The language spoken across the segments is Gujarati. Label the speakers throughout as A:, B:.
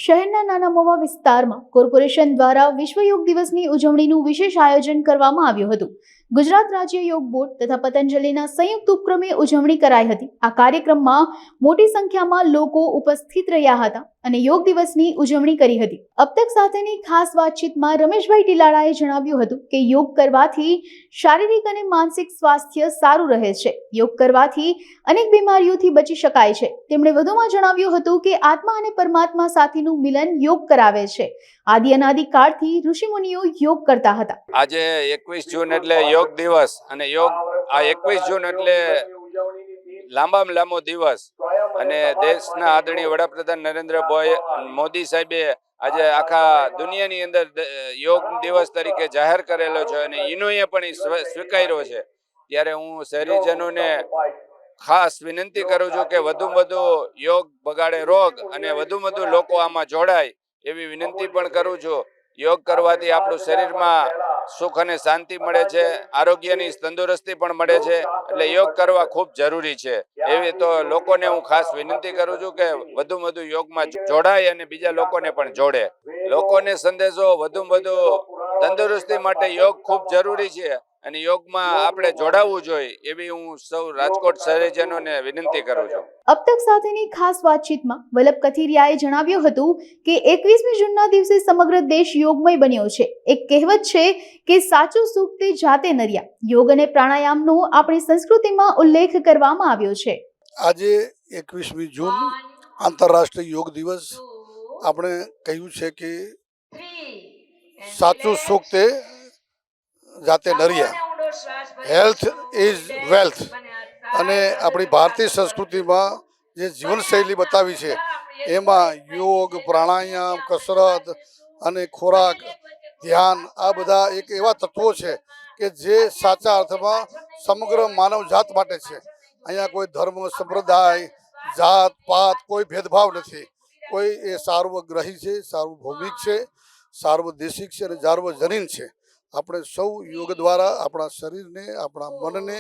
A: શહેરના નાના મોવા વિસ્તારમાં કોર્પોરેશન દ્વારા વિશ્વ યોગ દિવસની ઉજવણીનું વિશેષ આયોજન કરવામાં આવ્યું હતું। ગુજરાત રાજ્ય યોગ બોર્ડ તથા પતંજલિના સંયુક્ત ઉપક્રમે ઉજવણી કરાઈ હતી। આ કાર્યક્રમમાં મોટી સંખ્યામાં લોકો ઉપસ્થિત રહ્યા હતા અને યોગ દિવસની ઉજવણી કરી હતી। अब तक સાથેની ખાસ વાતચીતમાં રમેશભાઈ ટીલાળાએ જણાવ્યું હતું કે યોગ કરવાથી શારીરિક અને માનસિક સ્વાસ્થ્ય સારું રહે છે। યોગ કરવાથી અનેક બીમારીઓથી બચી શકાય છે। તેમણે વધુમાં જણાવ્યું હતું કે આત્મા અને પરમાત્મા સાથેનું મિલન યોગ કરાવે છે। આદિ અનાદિ કાળથી ઋષિ મુનિઓ યોગ કરતા હતા।
B: આજે 21 જૂન એટલે યોગ દિવસ અને યોગ આ 21 જૂન એટલે લાંબામાં લાંબો દિવસ અને દેશના આદરણીય વડાપ્રધાન નરેન્દ્રભાઈ મોદી સાહેબે આજે આખા દુનિયાની અંદર યોગ દિવસ તરીકે જાહેર કરેલો છે અને ઇનોએ પણ સ્વીકાર્યો છે। ત્યારે હું શહેરીજનોને ખાસ વિનંતી કરું છું કે વધુમાં વધુ યોગ બગાડે રોગ અને વધુમાં વધુ લોકો આમાં જોડાય એવી વિનંતી પણ કરું છું। યોગ કરવાથી આપણું શરીરમાં સુખ અને શાંતિ મળે છે, આરોગ્યની તંદુરસ્તી પણ મળે છે, એટલે યોગ કરવા ખૂબ જરૂરી છે। એવી તો લોકોને હું ખાસ વિનંતી કરું છું કે વધુમાં વધુ યોગમાં જોડાય અને બીજા લોકોને પણ જોડે। લોકોને સંદેશો વધુમાં વધુ તંદુરસ્તી માટે યોગ ખૂબ જરૂરી છે અને યોગમાં આપણે જોડાવવું જોઈએ એવી હું સૌ રાજકોટ શહેરીજનોને વિનંતી કરું છું।
A: अब तक સાથેની ખાસ વાતચીતમાં વલ્લભ કથિરિયાએ જણાવ્યું હતું કે 21મી જૂનના દિવસે સમગ્ર દેશ યોગમય બન્યો છે। એક કહેવત છે કે સાચું સુખ તે જાતે નર્યા। યોગ અને પ્રાણાયામનો આપણી સંસ્કૃતિમાં ઉલ્લેખ કરવામાં આવ્યો છે।
C: આજે 21મી જૂન આંતરરાષ્ટ્રીય યોગ દિવસ આપણે કહ્યું છે કે સાચું સુખ તે જાતે નર્યા। હેલ્થ ઇઝ વેલ્થ અને આપણી ભારતીય સંસ્કૃતિમાં જે જીવનશૈલી બતાવી છે એમાં યોગ, પ્રાણાયામ, કસરત અને ખોરાક, ધ્યાન આ બધા એક એવા તત્વો છે કે જે સાચા અર્થમાં સમગ્ર માનવ જાત માટે છે। અહીંયા કોઈ ધર્મ, સંપ્રદાય, જાત પાત કોઈ ભેદભાવ નથી। કોઈ એ સાર્વગ્રહી છે, સાર્વભૌમિક છે, સાર્વદેશિક છે અને સાર્વજનીન છે। આપણે સૌ યોગ દ્વારા આપણા શરીરને, આપણા મનને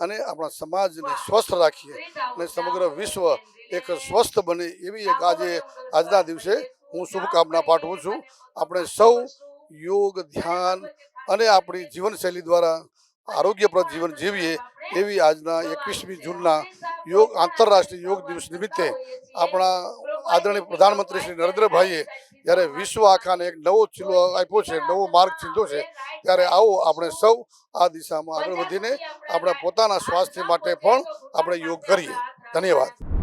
C: અને આપણા સમાજને સ્વસ્થ રાખીએ અને સમગ્ર વિશ્વ એક સ્વસ્થ બને એવી એક આજના દિવસે હું શુભકામના પાઠવું છું। આપણે સૌ યોગ, ધ્યાન અને આપણી જીવનશૈલી દ્વારા આરોગ્યપ્રદ જીવન જીવીએ એવી આજના 21મી જૂનના આંતરરાષ્ટ્રીય યોગ દિવસ નિમિત્તે આપણા આદરણીય પ્રધાનમંત્રી શ્રી નરેન્દ્રભાઈએ જ્યારે વિશ્વ આખાને એક નવો ચીલો આપ્યો છે, નવો માર્ગ ચીંધ્યો છે, ત્યારે આવો આપણે સૌ આ દિશામાં આગળ વધીને આપણા પોતાના સ્વાસ્થ્ય માટે પણ આપણે યોગ કરીએ। ધન્યવાદ।